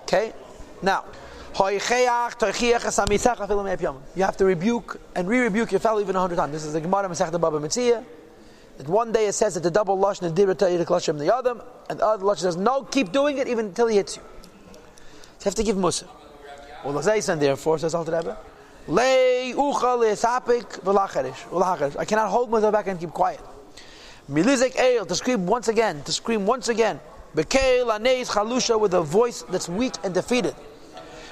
Okay? Now, you have to rebuke and re-rebuke your fellow even 100 times. This is the Gemara Masechta Baba Metzia. That one day it says that the double lashon is dibra ta'ir klashim the other, and the other lashon says no, keep doing it even until he hits you. So you have to give musa. Well, and therefore says Alter Rebbe, lei ucha le'esapik v'lacharish. I cannot hold myself back and keep quiet. Milizek eil, to scream once again. Bekeil aneis chalusha, with a voice that's weak and defeated.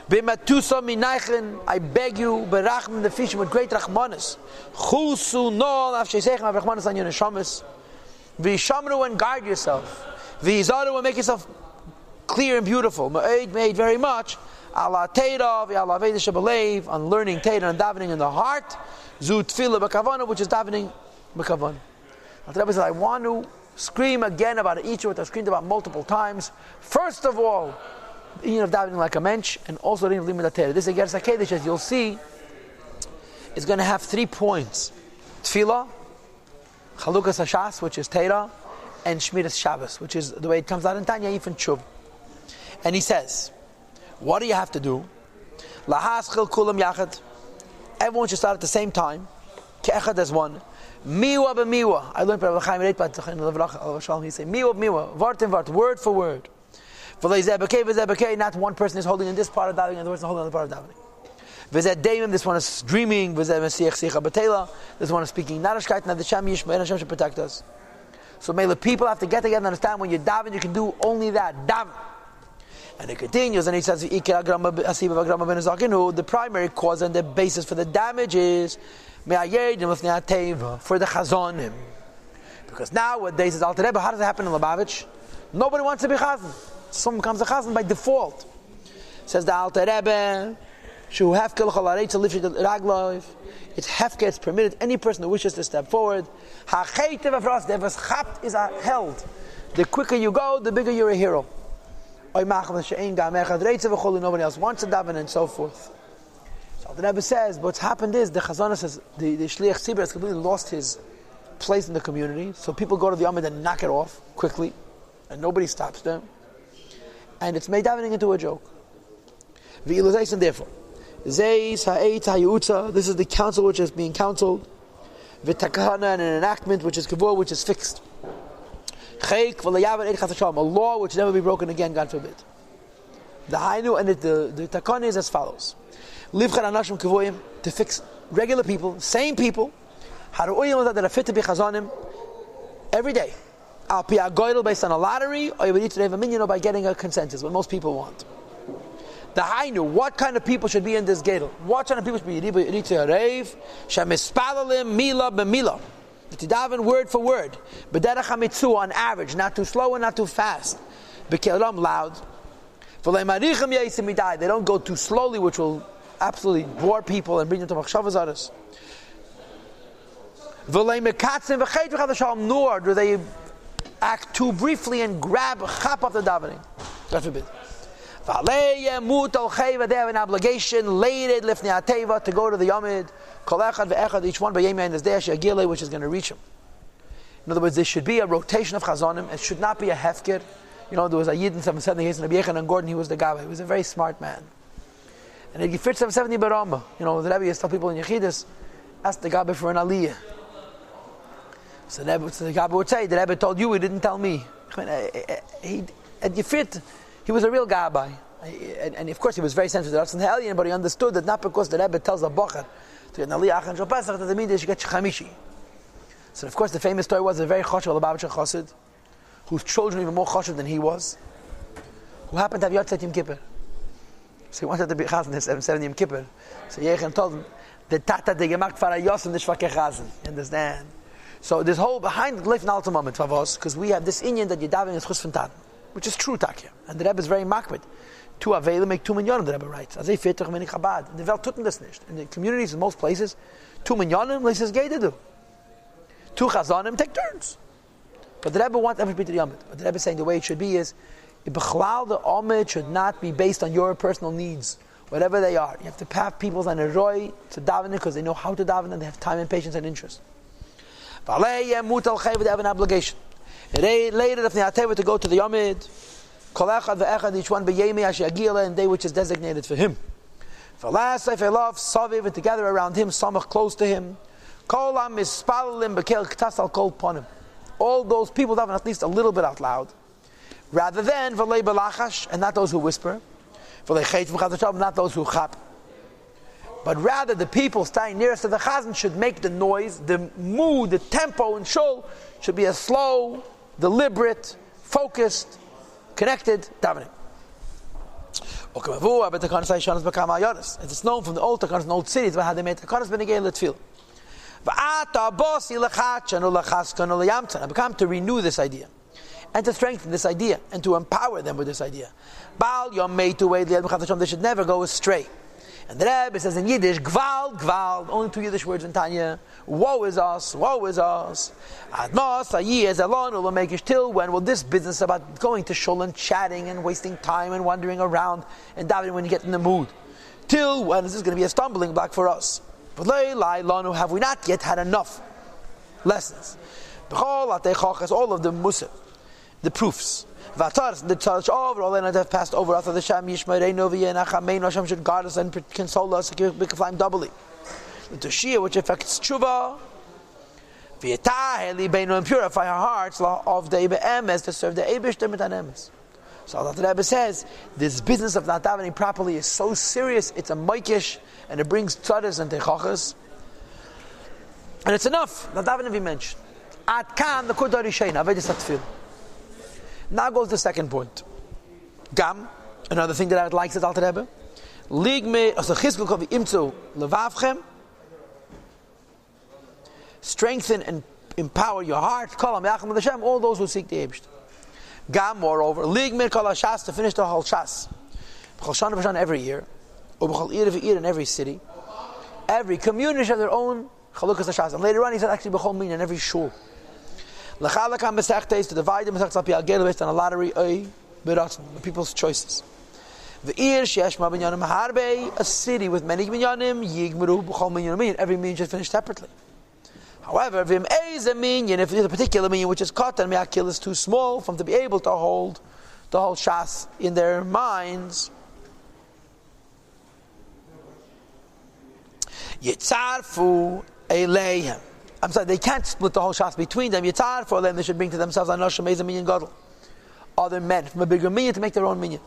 B'matusa minaychen, I beg you, berachman the fish with great rachmanis. Chusu no afsheisechem avrachmanis on your neshamis. V'yishamru, and guard yourself. V'yizaru, and make yourself clear and beautiful. Made very much. Ala teira v'ala vedish believe, on learning teira and davening in the heart. Zu tefillah b'kavana, which is davening b'kavana. The Rebbe says, I want to scream again about each what I've screamed about multiple times. First of all, the union of davening like a mensch, and also the union of limud Torah. This is Gersa Kedesh, as you'll see, is going to have 3 points: Tefillah, Chalukas Hashas, which is Torah, and Shmiras Shabbos, which is the way it comes out in Tanya, even Chuv. And he says, what do you have to do? Lahaschil kulam yachad. Everyone should start at the same time. Ke'echad as one. Miwa b'miwa. I learned from Rabbi Chaim Reitpat. He said, miwa b'miwa. Vart and vart. Word for word. Not one person is holding in this part of davening and the person holding in the part of davening. This one is dreaming. This one is speaking. Hashem should protect us. So may the people have to get together and understand when you daven, you can do only that. Daven. And it continues, and he says, the primary cause and the basis for the damage is for the chazonim. Because nowadays, Alter Rebbe, how does it happen in Lubavitch? Nobody wants to be chazan. Someone becomes a chazan by default. Says the Alter Rebbe, it's hefke, it's permitted. Any person who wishes to step forward, the held. The quicker you go, the bigger you're a hero. Nobody else wants to daven, and so forth. So the Rebbe says, what's happened is the Chazana says the Shliach Tzibur has completely lost his place in the community. So people go to the Amid and knock it off quickly, and nobody stops them, and it's made davening into a joke. Therefore, this is the counsel which is being counseled. V'takana, and an enactment which is kavur, which is fixed. A law which never be broken again, God forbid. The hainu and the takana is as follows: to fix regular people, same people, that are fit to be chazanim every day. Based on a lottery, or by getting a consensus, what most people want. The hainu, what kind of people should be in this gedel? What kind of people should be? Mila b'mila. To daven word for word, on average, not too slow and not too fast. Loud. They don't go too slowly, which will absolutely bore people and bring them to machshavas others. Nor do they act too briefly and grab chap off the davening. God forbid. They have an obligation to go to the Yomid, each one by Yemei and his day, which is going to reach him. In other words, there should be a rotation of chazonim. It should not be a hefker. There was a Yid in 770, Rabbi Yechon and Gordon, he was the Gabbai. He was a very smart man. And he fit 770 Baramba. The Rebbe used to tell people in Yechidus, ask the Gabbai for an aliyah. So the Gabbai would say, the Rebbe told you, he didn't tell me. At Yefit, he was a real Gabbai. And of course he was very sensitive to the alien, but he understood that not because the Rebbe tells a bocher to get an aliyah and Shal Pesach, that means they should get Shechamishi. So of course the famous story was a very choshev Lubavitcher chassid, whose children were even more choshev than he was, who happened to have Yotzeit Yom Kippur. So he wanted to be chazan this 70 Yom Kippur. So Yechon told him, the tata de gemacht for a Yossi and the shvakeh chazan. You understand? So this whole behind the life nalta moment for us, because we have this inyan that you're davening is chus von taten, which is true, Takya. And the Rebbe is very makbid. 2 Aveilim make 2 minyanim, the Rebbe writes. As they fit to Chemini Chabad. In the Welt tut das nicht. In the communities, in most places, 2 minyanim, this is gay to do. 2 chazanim take turns. But the Rebbe wants everybody to the Yomid. But the Rebbe is saying the way it should be is, the Omid should not be based on your personal needs, whatever they are. You have to have people's on a roy to daven because they know how to daven and they have time and patience and interest. They have an obligation. Later, if they have to go to the Yomid, Kol echad ve'echad, each one b'yemei asher yagiel in day which is designated for him. For last life, I love Saviv, and together around him, Samach close to him. Kol am mispalalim b'kel k'tas al kol ponim. All those people daven at least a little bit out loud, rather than v'lei b'lachash, and not those who whisper, v'lei chet v'chazashav, not those who chap. But rather, the people standing nearest to the chazan should make the noise, the mood, the tempo, and shul should be a slow, deliberate, focused, connected davening. It's known from the old Takanas in old cities about how they made Takanas b'negei l'tefillah. I've come to renew this idea, and to strengthen this idea, and to empower them with this idea. They should never go astray. And the Rebbe says in Yiddish, Gvald, Gvald, only 2 Yiddish words in Tanya. Woe is us, woe is us. Till when will this business about going to shul and chatting and wasting time and wandering around and davening when you get in the mood? Till when is this going to be a stumbling block for us? Have we not yet had enough lessons? All of the musaf, the proofs. The touch over, all that have passed over. After the Sham Yishmareinu v'Yenachamenu, Hashem should guard us and console us. We can climb doubly. The Toshia, which affects tshuva, v'yetaheli beinu, and purify our hearts of the emes to serve the Eibishter mit hanemes. So the Rebbe says this business of not davening properly is so serious. It's a maikish, and it brings tzaddis and techachas. And it's enough. Not davening we mentioned. At kan the kudari sheina avedis atfil. Now goes the second point. Gam, another thing that I would like, says Alter Rebbe, strengthen and empower your heart, all those who seek the Eibishter. Gam, moreover, to finish the whole Shas, every year, in every city, every community have their own Chalukas HaShas. And later on he said actually B'chol Min, in every shul. L'chalakam Mesechtes, to divide them based on a lottery, people's choices. A city with many minyanim, yigmeru b'chol minyan, every minyan should finish separately. However, v'im eiz a minyan, if there's a particular minyan which is cut and me'akil is too small for them to be able to hold the whole shas in their minds, yitzarfu eileihem. I'm sorry, they can't split the whole shas between them. Yitzar for them, they should bring to themselves anoshim eiz a minyan gadol, other men from a bigger minyan to make their own minyan.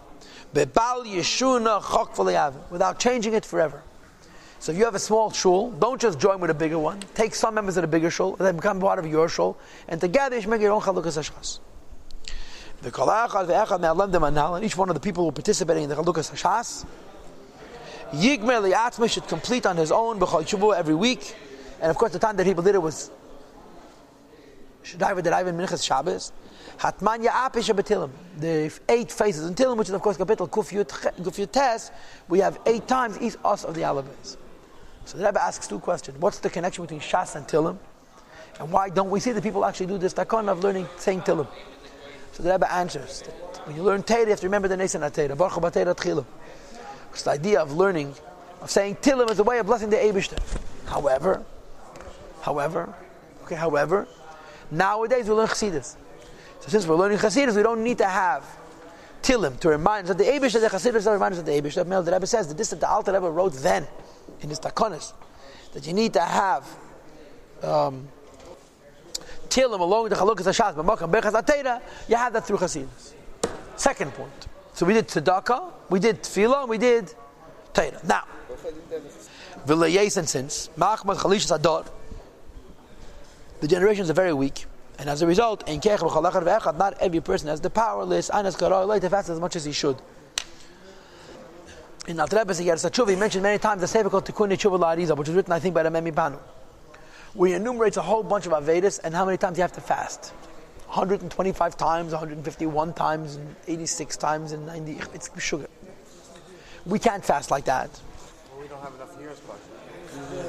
Bebal yeshuna chok v'le'av, without changing it forever. So if you have a small shul, don't just join with a bigger one. Take some members of the bigger shul, and then become part of your shul, and together you should make your own chalukas hashas. And each one of the people who are participating in the chalukas hashas, yigmer li'atzma, should complete on his own b'chol shuvu every week. And of course, the time that people did it was Shadaiva Deraiva Minchas Shabbos. Hatmanya Apisha Betilim, the 8 faces in Tilim, which is of course Kapitel Kuf Yud Tes. We have 8 times each us of the alibis. So the Rebbe asks 2 questions: what's the connection between Shas and Tilim, and why don't we see the people actually do this takon of learning saying Tilim? So the Rebbe answers that when you learn Teira, you have to remember the Nesan HaTeira, Baruch HaTeira Tchilim. Because the idea of learning, of saying Tilim, is a way of blessing the Eibishter. However, nowadays we learn Chassidus. So since we're learning Chassidus, we don't need to have Tilim to remind us that the Eibishter, the Chassidus are reminders of the Eibishter. The Rebbe says that this that the Alter Rebbe wrote then in his Takonis, that you need to have Tilim along with the Chalukas HaShas, B'makam Bechaz HaTeira, you have that through Chassidus. Second point. So we did Tzedakah, we did Tefillah, and we did Teira. Now, and since Ma'achmad Chalishas Adar, the generations are very weak, and as a result, not every person has the power list, to fast as much as he should. In Alter Rebbe's Yersat he mentioned many times the Sefer called Tikkun Tshuva La'ariza, which was written, I think, by the Memi Banu, where he enumerates a whole bunch of Avedis and how many times you have to fast. 125 times, 151 times, and 86 times, and 90. It's sugar. We can't fast like that. Well, we don't have enough years, but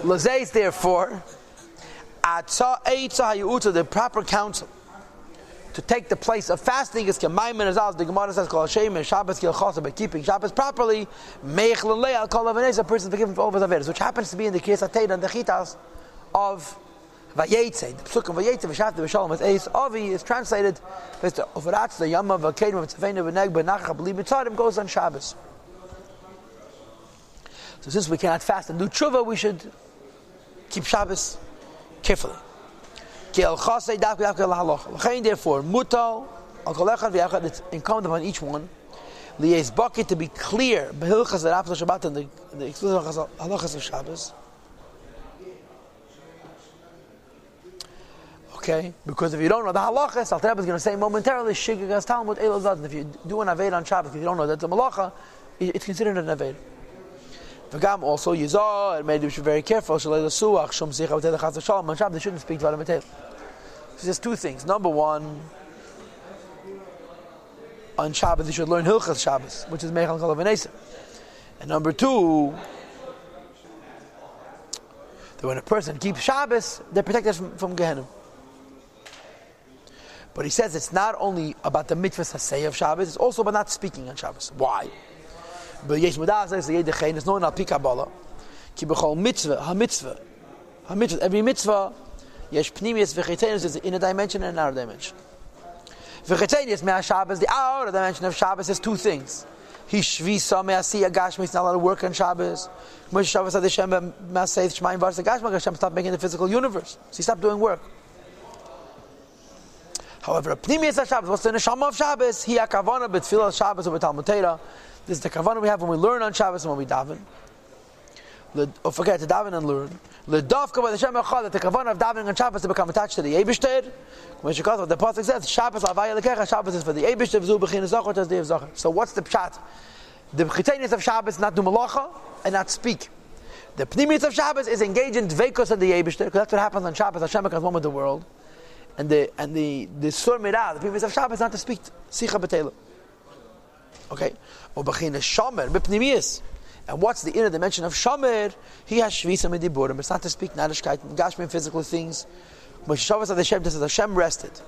Lazais, therefore, the proper counsel to take the place of fasting is K'mayim and Azaz. The Gemara says, "Kol Hashem and Shabbos Kil Chasa," by keeping Shabbos properly, Meich L'Lei Al Kol Avanez, a person forgiven for all of his averes, which happens to be in the Kriyas HaTeira and the Chitas of Vayetze. The psukim Vayetze v'shavte v'shalom with Eis Avi is translated as the Overatz the Yama v'Kedim v'Tzefeinu v'Neg v'Nachach b'Li Mitzarim goes on Shabbos. So since we cannot fast and do tshuva, we should keep Shabbos carefully. Therefore, mutal al kol echad v'echad, it's incumbent upon each one liyes bucket to be clear behilchas the Shabbat and the exclusive halachas of Shabbos. Okay, because if you don't know the halachas, Al Rebbe is going to say momentarily shigagas Talmud elazad. If you do an aved on Shabbos, if you don't know that's a malacha, it's considered an aved. V'gam also yizah, and maybe we should be very careful. Shalei l'suach shum zicha v'tei l'chaz v'shalom. On Shabbos they shouldn't speak dvarim v'tei. So there's two things. Number one, on Shabbos you should learn Hilchas Shabbos, which is Meichal Kol V'Nesim. And number two, that when a person keeps Shabbos, they're protected from Gehenna. But he says it's not only about the mitzvahs hasei of Shabbos, it's also about not speaking on Shabbos. Why? But yesh mudah says the yedechein is known al pi Kabbalah. Ki b'chol mitzvah, ha-mitzvah, every mitzvah, yesh pnimius v'chetenis is the inner dimension and an outer dimension. V'chetenis me'ah Shabbos, the outer dimension of Shabbos is two things. He shvisa me'asiyah gashmi, it's not allowed to work on Shabbos. Moshe Shabbos had Hashem me'aseh sh'mayim v'arsa gashmi, Hashem stopped making the physical universe. So he stopped doing work. However, a pnimius of Shabbos, what's the neshama of Shabbos? He hakavana b'tfilah Shabbos or b'talmud Torah. This is the kavanah we have when we learn on Shabbos and when we daven. Or forget to daven and learn. L'davka by the Shem Echad, that the kavanah of davening on Shabbos to become attached to the Eibishter. When the pasuk says, Shabbos avaya lekecha, Shabbos is for the Eibishter, v'zu b'chin zachor, tas day of zachor. So what's the pshat? The chitenis of Shabbos not do malacha and not speak. The pnimius of Shabbos is engage in dveikos of the Eibishter, because that's what happens on Shabbos. Hashem becomes one with the world. And the sur mirah, the pnimius of Shabbos, not to speak sicha b'teilah. Okay, or b'chin shomer b'pnimius. And what's the inner dimension of shomer? He has shvisa mediburim. It's not to speak nadishkeit, gashmi, physical things. Moshe Shabbos Hashem says Hashem rested.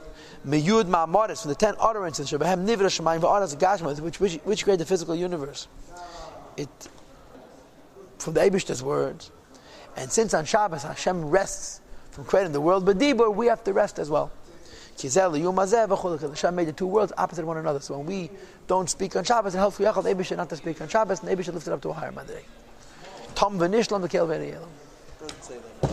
Meyud ma'amaris, from the 10 utterances, shebehem nivra shemayim va'aras gashma, which create the physical universe. It from the Eibishter's words. And since on Shabbos Hashem rests from creating the world b'dibur, we have to rest as well. Hashem made the two worlds opposite one another. So when we don't speak on Shabbos, it helps the Eibishter not to speak on Shabbos, and the Eibishter lifts it up to a higher mandate. Tom v'nishlam v'kel v'nei. Doesn't say that.